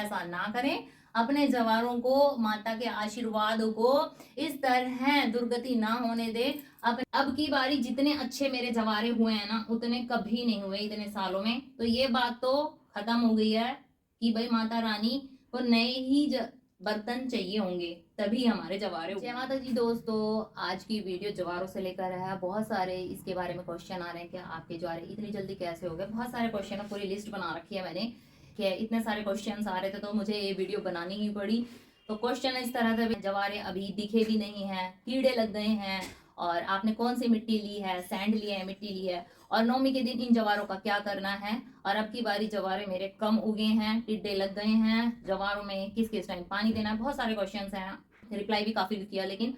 ऐसा ना करें। अपने जवारों को, माता के आशीर्वाद को इस तरह दुर्गति ना होने दे। अब की बारी जितने अच्छे मेरे जवारे हुए हैं ना, उतने कभी नहीं हुए इतने सालों में। तो ये बात तो खत्म हो गई है कि भाई माता रानी को नए ही बर्तन चाहिए होंगे, तभी हमारे जवारे। जय माता जी दोस्तों, आज की वीडियो जवारों से लेकर है। बहुत सारे इसके बारे में क्वेश्चन आ रहे हैं कि आपके जवारे इतनी जल्दी कैसे हो गए। बहुत सारे क्वेश्चन है, पूरी लिस्ट बना रखी है मैंने कि इतने सारे क्वेश्चन आ रहे थे तो मुझे ये वीडियो बनानी ही पड़ी। तो क्वेश्चन इस तरह से, जवारे अभी दिखे भी नहीं है, कीड़े लग गए हैं, और आपने कौन सी मिट्टी ली है, सैंड लिया है, मिट्टी ली है, और नौमी के दिन इन जवारों का क्या करना है, और अब की बारी जवारे मेरे कम उगे हैं, टिड्डे लग गए हैं, जवारों में किस किस टाइम पानी देना है। बहुत सारे क्वेश्चंस हैं, रिप्लाई भी काफी किया लेकिन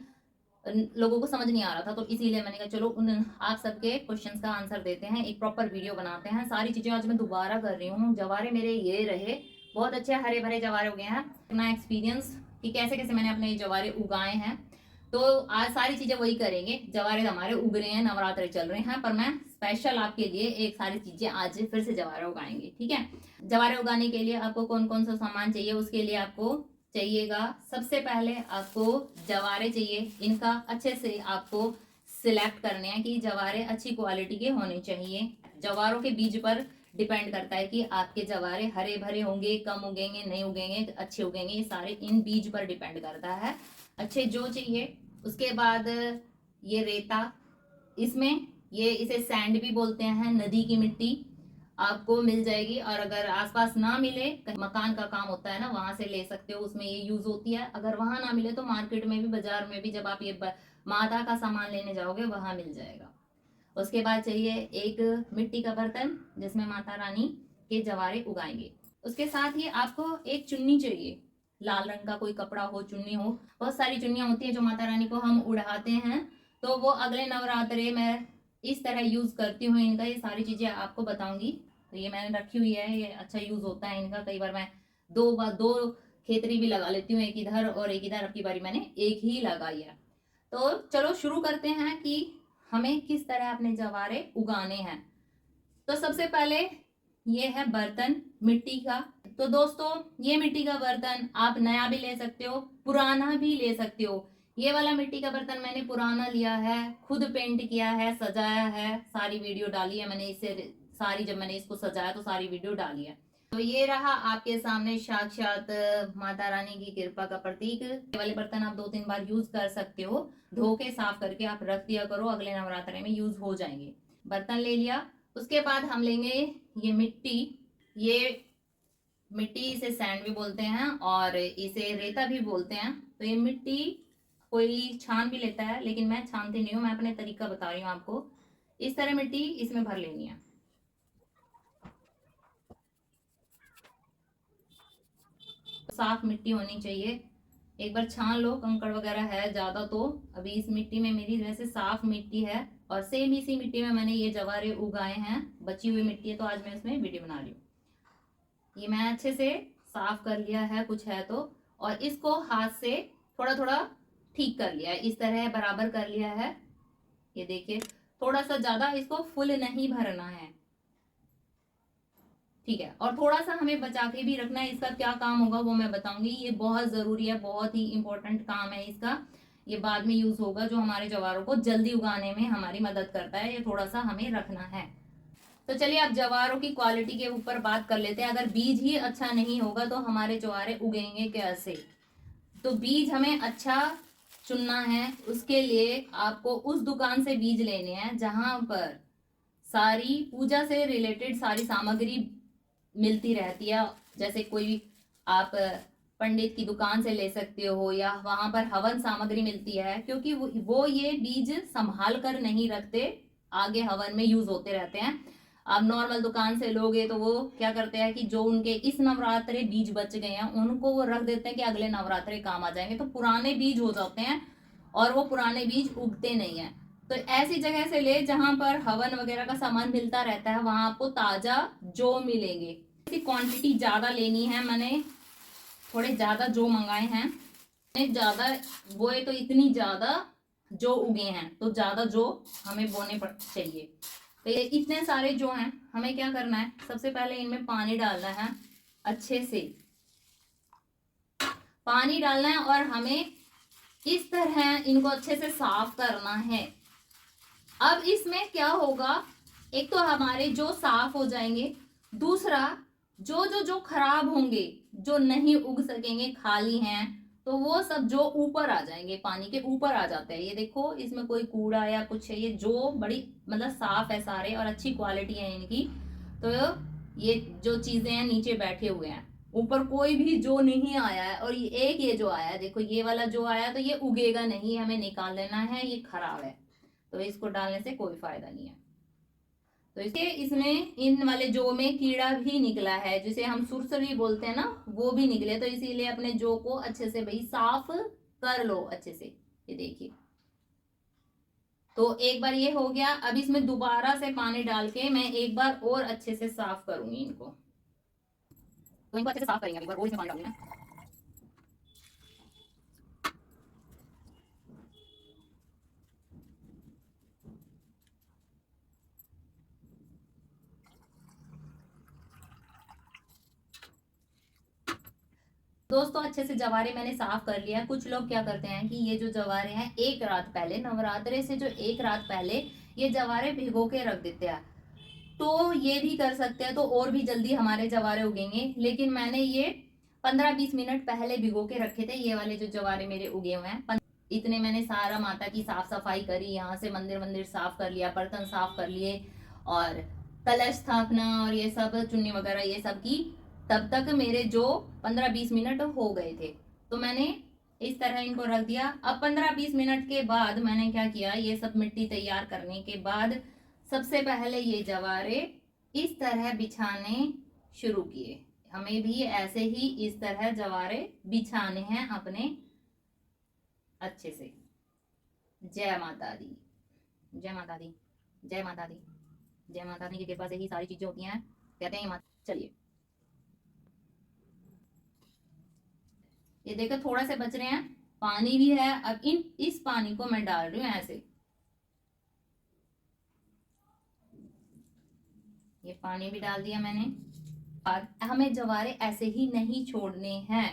लोगों को समझ नहीं आ रहा था, तो इसीलिए मैंने कहा चलो उन आप सबके क्वेश्चंस का आंसर देते हैं, एक प्रॉपर वीडियो बनाते हैं। सारी चीजें आज मैं दोबारा कर रही हूँ। जवारे मेरे ये रहे, बहुत अच्छे हरे भरे जवारे हो गए हैं। अपना एक्सपीरियंस कि कैसे कैसे मैंने अपने जवारे उगाए हैं, तो आज सारी चीजें वही करेंगे। जवारे हमारे उग रहे हैं, नवरात्र चल रहे हैं, पर मैं स्पेशल आपके लिए एक सारी चीजें आज फिर से जवारे उगाएंगे। ठीक है, जवारे उगाने के लिए आपको कौन कौन सा सामान चाहिए, उसके लिए आपको चाहिएगा, सबसे पहले आपको जवारे चाहिए। इनका अच्छे से आपको सिलेक्ट करने हैं कि जवारे अच्छी क्वालिटी के होने चाहिए। जवारों के बीज पर डिपेंड करता है कि आपके जवारे हरे भरे होंगे, कम उगेंगे, नहीं उगेंगे, अच्छे उगेंगे, ये सारे इन बीज पर डिपेंड करता है। अच्छे जो चाहिए। उसके बाद ये रेता, इसमें ये इसे सैंड भी बोलते हैं, नदी की मिट्टी आपको मिल जाएगी। और अगर आसपास ना मिले, मकान का काम होता है ना, वहां से ले सकते हो, उसमें ये यूज होती है। अगर वहां ना मिले तो मार्केट में भी, बाजार में भी, जब आप ये माता का सामान लेने जाओगे वहां मिल जाएगा। उसके बाद चाहिए एक मिट्टी का बर्तन जिसमें माता रानी के जवारे उगाएंगे। उसके साथ ही आपको एक चुन्नी चाहिए, लाल रंग का कोई कपड़ा हो, चुन्नी हो। बहुत सारी चुन्नियां होती है जो माता रानी को हम उड़ाते हैं, तो वो अगले नवरात्रे में इस तरह यूज करती हूँ इनका। ये सारी चीजें आपको बताऊंगी। तो ये मैंने रखी हुई है, ये अच्छा यूज होता है इनका। कई बार मैं दो खेतरी भी लगा लेती हूँ, एक इधर और एक इधर। अब की बारी मैंने एक ही लगाई है। तो चलो शुरू करते हैं कि हमें किस तरह अपने जवारे उगाने हैं। तो सबसे पहले ये है बर्तन मिट्टी का। तो दोस्तों, ये मिट्टी का बर्तन आप नया भी ले सकते हो, पुराना भी ले सकते हो। ये वाला मिट्टी का बर्तन मैंने पुराना लिया है, खुद पेंट किया है, सजाया है, सारी वीडियो डाली है मैंने इससे सारी। जब मैंने इसको सजाया तो सारी वीडियो डाली है। तो ये रहा आपके सामने साक्षात माता रानी की कृपा का प्रतीक। ये वाले बर्तन आप 2-3 बार यूज कर सकते हो, धो के साफ करके आप रख दिया करो, अगले नवरात्रे में यूज हो जाएंगे। बर्तन ले लिया। उसके बाद हम लेंगे ये मिट्टी। ये मिट्टी, इसे सैंड भी बोलते हैं और इसे रेता भी बोलते हैं। तो ये मिट्टी कोई छान भी लेता है, लेकिन मैं छानती नहीं हूँ, मैं अपने तरीका बता रही हूँ आपको। इस तरह मिट्टी इसमें भर लेनी है। साफ मिट्टी होनी चाहिए। एक बार छान लो, कंकड़ वगैरह है ज्यादा तो। अभी इस मिट्टी में मेरी वैसे साफ मिट्टी है, और सेम इसी मिट्टी में मैंने ये जवारे उगाए हैं। बची हुई मिट्टी है, तो आज मैं इसमें वीडियो बना रही हूँ। ये मैं अच्छे से साफ कर लिया है, कुछ है तो। और इसको हाथ से थोड़ा थोड़ा ठीक कर लिया है, इस तरह बराबर कर लिया है। ये देखिए, थोड़ा सा ज्यादा इसको फुल नहीं भरना है, ठीक है। और थोड़ा सा हमें बचा के भी रखना है। इसका क्या काम होगा वो मैं बताऊंगी। ये बहुत जरूरी है, बहुत ही इंपॉर्टेंट काम है इसका। ये बाद में यूज होगा, जो हमारे जवारों को जल्दी उगाने में हमारी मदद करता है। ये थोड़ा सा हमें रखना है। तो चलिए अब जवारों की क्वालिटी के ऊपर बात कर लेते हैं। अगर बीज ही अच्छा नहीं होगा तो हमारे जवारे उगेंगे कैसे। तो बीज हमें अच्छा चुनना है। उसके लिए आपको उस दुकान से बीज लेने हैं जहां पर सारी पूजा से रिलेटेड सारी सामग्री मिलती रहती है। जैसे कोई आप पंडित की दुकान से ले सकते हो, या वहां पर हवन सामग्री मिलती है, क्योंकि वो ये बीज संभाल कर नहीं रखते, आगे हवन में यूज होते रहते हैं। आप नॉर्मल दुकान से लोगे तो वो क्या करते हैं कि जो उनके इस नवरात्रे बीज बच गए हैं उनको वो रख देते हैं कि अगले नवरात्रे काम आ जाएंगे, तो पुराने बीज हो जाते हैं और वो पुराने बीज उगते नहीं है। तो ऐसी जगह से ले जहां पर हवन वगैरह का सामान मिलता रहता है, वहां आपको ताजा जो मिलेंगे। क्वांटिटी ज्यादा लेनी है, मैंने थोड़े ज्यादा जो मंगाए हैं। ज्यादा बोए तो इतनी ज्यादा जो उगे हैं, तो ज्यादा जो हमें बोने चाहिए। तो ये इतने सारे जो हैं, हमें क्या करना है, सबसे पहले इनमें पानी डालना है अच्छे से। पानी डालना है और हमें इस तरह इनको अच्छे से साफ करना है। अब इसमें क्या होगा, एक तो हमारे जो साफ हो जाएंगे, दूसरा जो खराब होंगे, जो नहीं उग सकेंगे, खाली हैं, तो वो सब जो ऊपर आ जाएंगे, पानी के ऊपर आ जाते हैं। ये देखो इसमें कोई कूड़ा या कुछ है, ये जो बड़ी मतलब साफ है सारे और अच्छी क्वालिटी है इनकी। तो ये जो चीजें हैं नीचे बैठे हुए हैं, ऊपर कोई भी जो नहीं आया है। और ये जो आया है, देखो ये वाला जो आया, तो ये उगेगा नहीं, हमें निकाल लेना है, ये खराब है, तो इसको डालने से कोई फायदा नहीं है। तो इसमें इन वाले जो में कीड़ा भी निकला है, जिसे हम सुरसरी बोलते हैं ना, वो भी निकले। तो इसीलिए अपने जो को अच्छे से भाई साफ कर लो अच्छे से। ये देखिए, तो एक बार ये हो गया। अब इसमें दोबारा से पानी डाल के मैं एक बार और अच्छे से साफ करूंगी इनको। तो इनको अच्छे से साफ करेंगे, एक बार और इसमें पानी डालूंगी। दोस्तों अच्छे से जवारे मैंने साफ कर लिया। कुछ लोग क्या करते हैं कि ये जो जवारे हैं, एक रात पहले, नवरात्रे से जो एक रात पहले ये जवारे भिगो के रख देते हैं। तो ये भी कर सकते हैं, तो और भी जल्दी हमारे जवारे उगेंगे। लेकिन मैंने ये 15-20 मिनट पहले भिगो के रखे थे। ये वाले जो जवारे मेरे उगे हुए हैं, इतने मैंने सारा माता की साफ सफाई करी, यहाँ से मंदिर मंदिर साफ कर लिया, बर्तन साफ कर लिए, और कलश स्थापना और ये सब चुन्नी वगैरह ये सब की। तब तक मेरे जो 15-20 मिनट हो गए थे, तो मैंने इस तरह इनको रख दिया। अब 15-20 मिनट के बाद मैंने क्या किया, ये सब मिट्टी तैयार करने के बाद सबसे पहले ये जवारे इस तरह बिछाने शुरू किए। हमें भी ऐसे ही इस तरह जवारे बिछाने हैं अपने अच्छे से। जय माता दी, जय माता दी, जय माता दी, जय माता दी की कृपा से ही सारी चीजें होती हैं, कहते हैं माता। चलिए, ये देखो थोड़ा से बच रहे हैं, पानी भी है। अब इस पानी को मैं डाल रही हूं ऐसे, ये पानी भी डाल दिया मैंने। और हमें जवारे ऐसे ही नहीं छोड़ने हैं,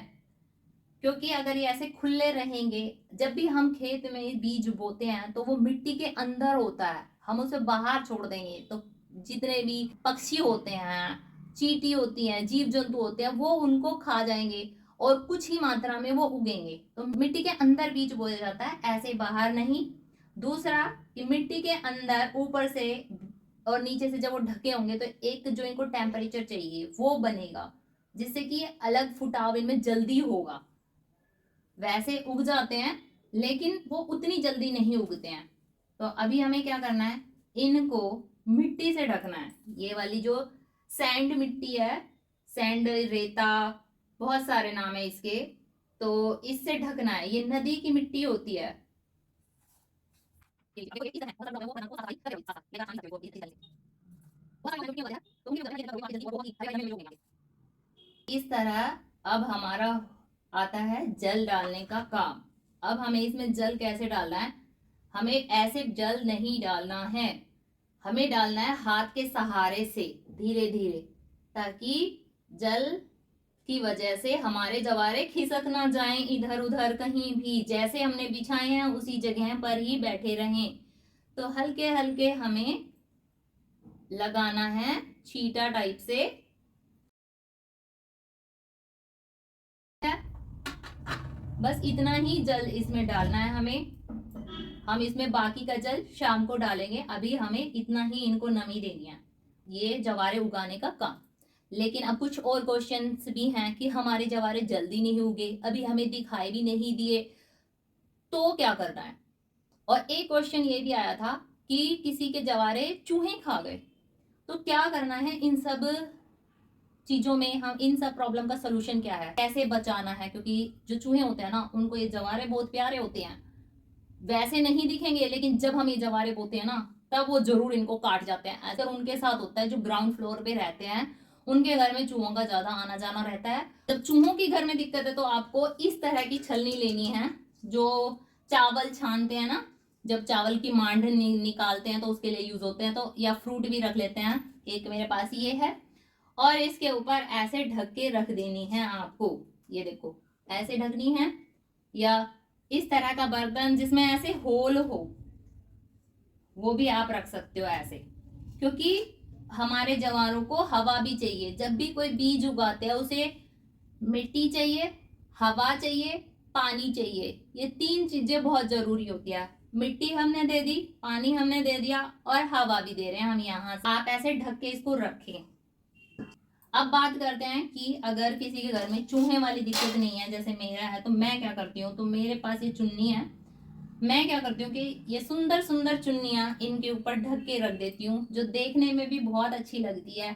क्योंकि अगर ये ऐसे खुले रहेंगे, जब भी हम खेत में बीज बोते हैं तो वो मिट्टी के अंदर होता है, हम उसे बाहर छोड़ देंगे तो जितने भी पक्षी होते हैं, चींटी होती हैं, जीव जंतु होते हैं, वो उनको खा जाएंगे और कुछ ही मात्रा में वो उगेंगे। तो मिट्टी के अंदर बीज बोया जाता है, ऐसे बाहर नहीं। दूसरा कि मिट्टी के अंदर ऊपर से और नीचे से जब वो ढके होंगे, तो एक जो इनको टेम्परेचर चाहिए वो बनेगा, जिससे कि अलग फुटाव इनमें जल्दी होगा। वैसे उग जाते हैं, लेकिन वो उतनी जल्दी नहीं उगते हैं। तो अभी हमें क्या करना है, इनको मिट्टी से ढकना है। ये वाली जो सैंड मिट्टी है, सैंड, रेता, बहुत सारे नाम है इसके, तो इससे ढकना है। ये नदी की मिट्टी होती है। इस तरह अब हमारा आता है जल डालने का काम। अब हमें इसमें जल कैसे डालना है, हमें ऐसे जल नहीं डालना है, हमें डालना है हाथ के सहारे से धीरे धीरे, ताकि जल की वजह से हमारे जवारे खिसक ना जाएं इधर उधर कहीं भी, जैसे हमने बिछाए हैं उसी जगह पर ही बैठे रहें। तो हल्के हल्के हमें लगाना है छींटा टाइप से। बस इतना ही जल इसमें डालना है हमें। हम इसमें बाकी का जल शाम को डालेंगे, अभी हमें इतना ही इनको नमी देनी है, ये जवारे उगाने का काम। लेकिन अब कुछ और क्वेश्चंस भी हैं कि हमारे जवारे जल्दी नहीं उगे, अभी हमें दिखाई भी नहीं दिए, तो क्या करना है। और एक क्वेश्चन ये भी आया था कि किसी के जवारे चूहे खा गए, तो क्या करना है। इन सब चीजों में हम इन सब प्रॉब्लम का सोल्यूशन क्या है, कैसे बचाना है, क्योंकि जो चूहे होते हैं ना, उनको ये जवारे बहुत प्यारे होते हैं। वैसे नहीं दिखेंगे, लेकिन जब हम ये जवारे बोते हैं ना, तब वो जरूर इनको काट जाते हैं। ऐसा उनके साथ होता है जो ग्राउंड फ्लोर पे रहते हैं, उनके घर में चूहों का ज्यादा आना जाना रहता है। जब चूहों की घर में दिक्कत है, तो आपको इस तरह की छलनी लेनी है, जो चावल छानते हैं ना, जब चावल की मांड निकालते हैं तो उसके लिए यूज होते हैं। तो या फ्रूट भी रख लेते हैं, एक मेरे पास ये है, और इसके ऊपर ऐसे ढक के रख देनी है आपको। ये देखो, ऐसे ढकनी है, या इस तरह का बर्तन जिसमें ऐसे होल हो, वो भी आप रख सकते हो ऐसे, क्योंकि हमारे जवारों को हवा भी चाहिए। जब भी कोई बीज उगाते हैं उसे मिट्टी चाहिए, हवा चाहिए, पानी चाहिए। ये 3 चीजें बहुत जरूरी होती है। मिट्टी हमने दे दी, पानी हमने दे दिया, और हवा भी दे रहे हैं हम यहाँ से। आप ऐसे ढक के इसको रखें। अब बात करते हैं कि अगर किसी के घर में चूहे वाली दिक्कत नहीं है, जैसे मेरा है, तो मैं क्या करती हूँ। तो मेरे पास ये चुन्नी है, मैं क्या करती हूँ कि ये सुंदर सुंदर चुन्नियां इनके ऊपर ढक के रख देती हूँ, जो देखने में भी बहुत अच्छी लगती है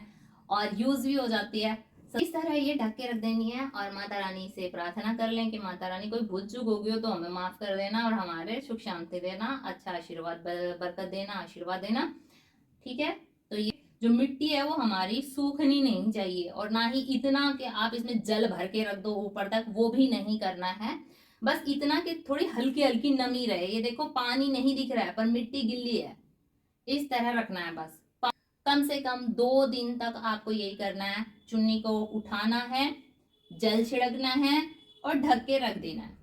और यूज भी हो जाती है। इस तरह ये ढक के रख देनी है, और माता रानी से प्रार्थना कर लें कि माता रानी कोई भूल चूक होगी हो तो हमें माफ कर देना, और हमारे सुख शांति देना, अच्छा आशीर्वाद, बरकत देना, आशीर्वाद देना। ठीक है। तो ये जो मिट्टी है वो हमारी सूखनी नहीं चाहिए, और ना ही इतना कि आप इसमें जल भर के रख दो ऊपर तक, वो भी नहीं करना है। बस इतना कि थोड़ी हल्की हल्की नमी रहे। ये देखो पानी नहीं दिख रहा है पर मिट्टी गिल्ली है, इस तरह रखना है बस। कम से कम 2 दिन तक आपको यही करना है। चुन्नी को उठाना है, जल छिड़कना है, और ढक के रख देना है।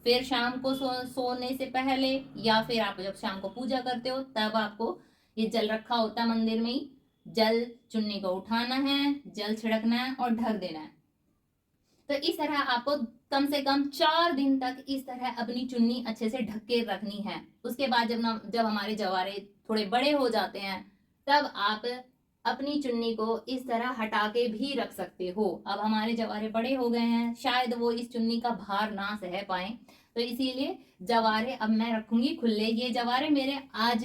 फिर शाम को सोने से पहले, या फिर आप जब शाम को पूजा करते हो तब आपको ये जल रखा होता है मंदिर में ही, जल चुन्नी को उठाना है, जल छिड़कना है और ढक देना है। तो इस तरह आपको कम से कम 4 दिन तक इस तरह अपनी चुन्नी अच्छे से ढक के रखनी है। उसके बाद जब हमारे जवारे थोड़े बड़े हो जाते हैं, तब आप अपनी चुन्नी को इस तरह हटा के भी रख सकते हो। अब हमारे जवारे बड़े हो गए हैं, शायद वो इस चुन्नी का भार ना सह पाए, तो इसीलिए जवारे अब मैं रखूंगी खुले। ये जवारे मेरे आज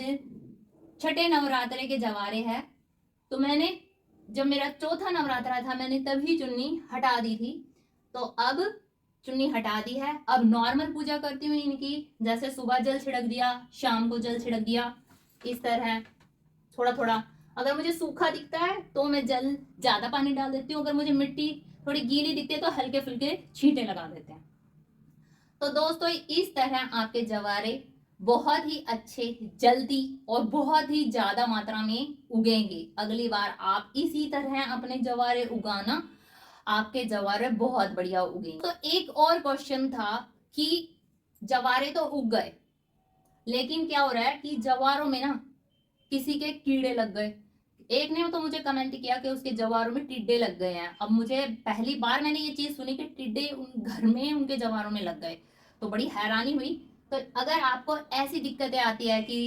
छठे नवरात्रे के जवारे हैं। तो मैंने जब मेरा चौथा नवरात्रा था मैंने तभी चुन्नी हटा दी थी। तो अब चुन्नी हटा दी है। अब नॉर्मल पूजा करती हूँ इनकी, जैसे सुबह जल छिड़क दिया, शाम को जल छिड़क दिया, इस तरह थोड़ा थोड़ा। अगर मुझे सूखा दिखता है तो मैं जल ज्यादा पानी डाल देती हूँ, अगर मुझे मिट्टी थोड़ी गीली दिखती है तो हल्के फुल्के छींटे लगा देते हैं। तो दोस्तों इस तरह आपके जवारे बहुत ही अच्छे, जल्दी और बहुत ही ज्यादा मात्रा में उगेंगे। अगली बार आप इसी तरह अपने जवारे उगाना, आपके जवारे बहुत बढ़िया उगेंगे। तो एक और क्वेश्चन था कि जवारे तो उग गए, लेकिन क्या हो रहा है कि जवारों में ना किसी के कीड़े लग गए। एक ने तो मुझे कमेंट किया कि उसके जवारों में टिड्डे लग गए हैं। अब मुझे पहली बार मैंने ये चीज सुनी कि टिड्डे उन घर में उनके जवारों में लग गए, तो बड़ी हैरानी हुई। तो अगर आपको ऐसी दिक्कतें आती है कि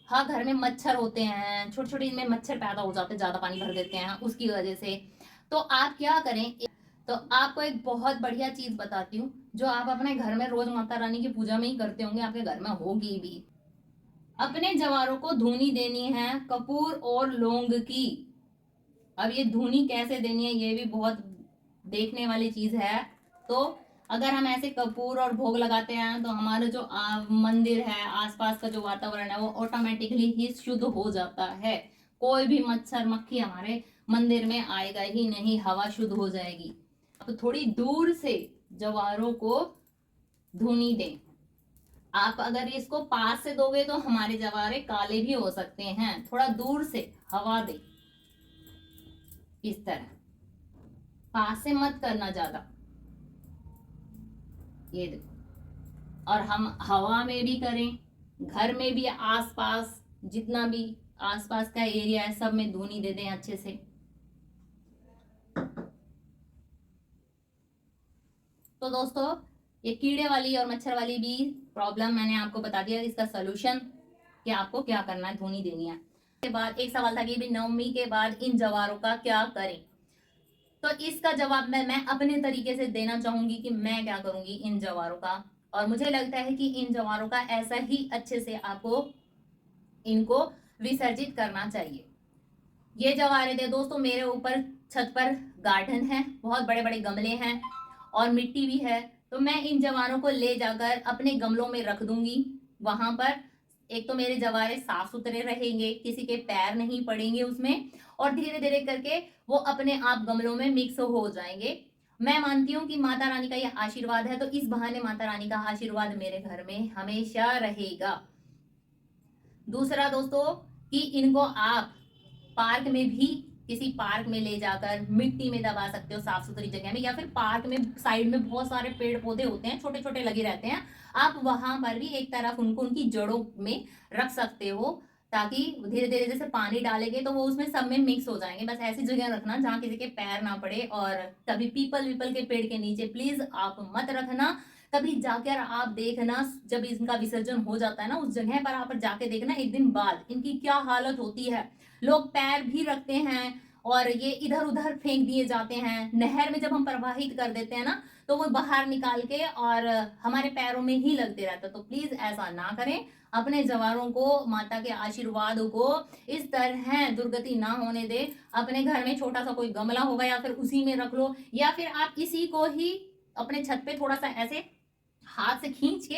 हाँ घर में मच्छर होते हैं, छोटे छोटे इनमें मच्छर पैदा हो जाते हैं, ज्यादा पानी भर देते हैं उसकी वजह से, तो आप क्या करें। तो आपको एक बहुत बढ़िया चीज बताती हूँ, जो आप अपने घर में रोज माता रानी की पूजा में ही करते होंगे, आपके घर में होगी भी। अपने जवारों को धूनी देनी है कपूर और लौंग की। अब ये धूनी कैसे देनी है ये भी बहुत देखने वाली चीज है। तो अगर हम ऐसे कपूर और भोग लगाते हैं तो हमारा जो मंदिर है, आसपास का जो वातावरण है, वो ऑटोमेटिकली ही शुद्ध हो जाता है। कोई भी मच्छर मक्खी हमारे मंदिर में आएगा ही नहीं, हवा शुद्ध हो जाएगी। तो थोड़ी दूर से जवारों को धुनी दें। आप अगर इसको पास से दोगे तो हमारे जवारे काले भी हो सकते हैं। थोड़ा दूर से हवा दे, इस तरह, पास से मत करना ज्यादा। ये देखो। और हम हवा में भी करें, घर में भी, आसपास जितना भी आसपास का एरिया है सब में धुनी दे दें अच्छे से। तो दोस्तों ये कीड़े वाली और मच्छर वाली भी प्रॉब्लम मैंने आपको बता दिया, इसका सोल्यूशन कि आपको क्या करना है, धुनी देनी है। के बाद एक सवाल था कि भी नवमी के बाद इन जवारों का क्या करें। तो इसका जवाब मैं अपने तरीके से देना चाहूंगी कि मैं क्या करूंगी इन जवारों का, और मुझे लगता है कि इन जवारों का ऐसा ही अच्छे से आपको इनको विसर्जित करना चाहिए। ये जवारे थे दोस्तों, मेरे ऊपर छत पर गार्डन है, बहुत बड़े बड़े गमले हैं और मिट्टी भी है। तो मैं इन जवारों को ले जाकर अपने गमलों में रख दूंगी। वहां पर एक तो मेरे जवारे साफ सुथरे रहेंगे, किसी के पैर नहीं पड़ेंगे उसमें, और धीरे धीरे करके वो अपने आप गमलों में मिक्स हो जाएंगे। मैं मानती हूँ कि माता रानी का यह आशीर्वाद है, तो इस बहाने माता रानी का आशीर्वाद मेरे घर में हमेशा रहेगा। दूसरा दोस्तों कि इनको आप पार्क में भी किसी पार्क में ले जाकर मिट्टी में दबा सकते हो, साफ सुथरी जगह में, या फिर पार्क में साइड में बहुत सारे पेड़ पौधे होते हैं, छोटे छोटे लगे रहते हैं, आप वहां पर भी एक तरफ उनको उनकी जड़ों में रख सकते हो, ताकि धीरे धीरे जैसे पानी डालेंगे तो वो उसमें सब में मिक्स हो जाएंगे। बस ऐसी जगह रखना जहाँ किसी के पैर ना पड़े, और कभी पीपल विपल के पेड़ के नीचे प्लीज आप मत रखना। कभी जाकर आप देखना, जब इनका विसर्जन हो जाता है ना, उस जगह पर आप जाके देखना एक दिन बाद इनकी क्या हालत होती है। लोग पैर भी रखते हैं और ये इधर उधर फेंक दिए जाते हैं। नहर में जब हम प्रवाहित कर देते हैं ना, तो वो बाहर निकाल के और हमारे पैरों में ही लगते रहता है। तो प्लीज ऐसा ना करें। अपने जवानों को माता के आशीर्वाद को इस तरह दुर्गति ना होने दे। अपने घर में छोटा सा कोई गमला होगा या फिर उसी में रख लो, या फिर आप इसी को ही अपने छत पे थोड़ा सा ऐसे हाथ से खींच के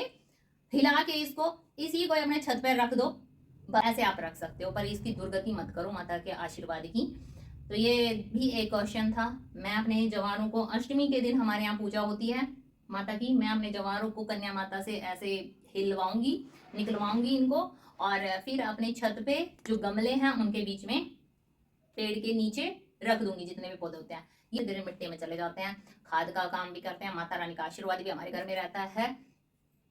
हिला के इसको इसी को अपने छत पे रख दो, ऐसे आप रख सकते हो, पर इसकी दुर्गति मत करो माता के आशीर्वाद की। तो ये भी एक क्वेश्चन था। मैं अपने जवानों को, अष्टमी के दिन हमारे यहाँ पूजा होती है माता की, मैं अपने जवानों को कन्या माता से ऐसे हिलवाऊंगी, निकलवाऊंगी इनको, और फिर अपने छत पे जो गमले हैं उनके बीच में पेड़ के नीचे रख दूंगी, जितने भी पौधे होते हैं ये धीरे मिट्टी में चले जाते हैं, खाद का काम भी करते हैं, माता रानी का आशीर्वाद भी हमारे घर में रहता है।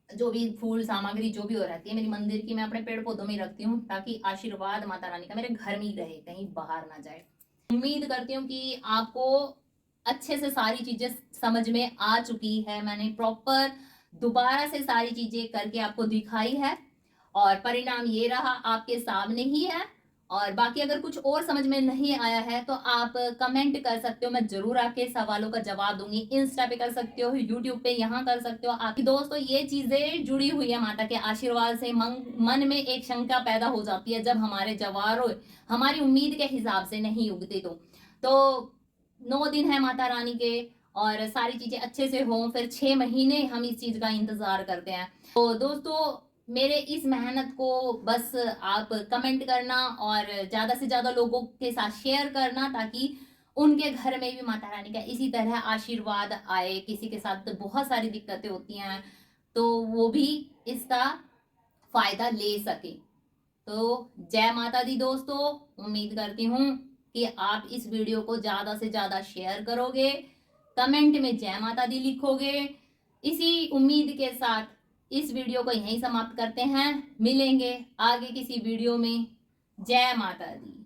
जो भी फूल सामग्री जो भी हो रहती है मेरी मंदिर की, मैं अपने पेड़ पौधों में रखती हूँ, ताकि आशीर्वाद माता रानी का मेरे घर में ही रहे, कहीं बाहर ना जाए। उम्मीद करती हूँ कि आपको अच्छे से सारी चीजें समझ में आ चुकी है। मैंने प्रॉपर दोबारा से सारी चीजें करके आपको दिखाई है, और परिणाम ये रहा, आपके सामने ही है। और बाकी अगर कुछ और समझ में नहीं आया है तो आप कमेंट कर सकते हो, मैं जरूर आपके सवालों का जवाब दूंगी। इंस्टा पे कर सकते हो, यूट्यूब पे यहाँ कर सकते हो। आपकी दोस्तों ये चीजें जुड़ी हुई है माता के आशीर्वाद से। मन में एक शंका पैदा हो जाती है जब हमारे जवारों हमारी उम्मीद के हिसाब से नहीं उगते। तो 9 दिन है माता रानी के, और सारी चीजें अच्छे से हों, फिर 6 महीने हम इस चीज का इंतजार करते हैं। तो दोस्तों मेरे इस मेहनत को बस आप कमेंट करना और ज्यादा से ज्यादा लोगों के साथ शेयर करना, ताकि उनके घर में भी माता रानी का इसी तरह आशीर्वाद आए। किसी के साथ बहुत सारी दिक्कतें होती हैं तो वो भी इसका फायदा ले सके। तो जय माता दी दोस्तों, उम्मीद करती हूँ कि आप इस वीडियो को ज्यादा से ज्यादा शेयर करोगे, कमेंट में जय माता दी लिखोगे। इसी उम्मीद के साथ इस वीडियो को यहीं समाप्त करते हैं, मिलेंगे आगे किसी वीडियो में। जय माता दी।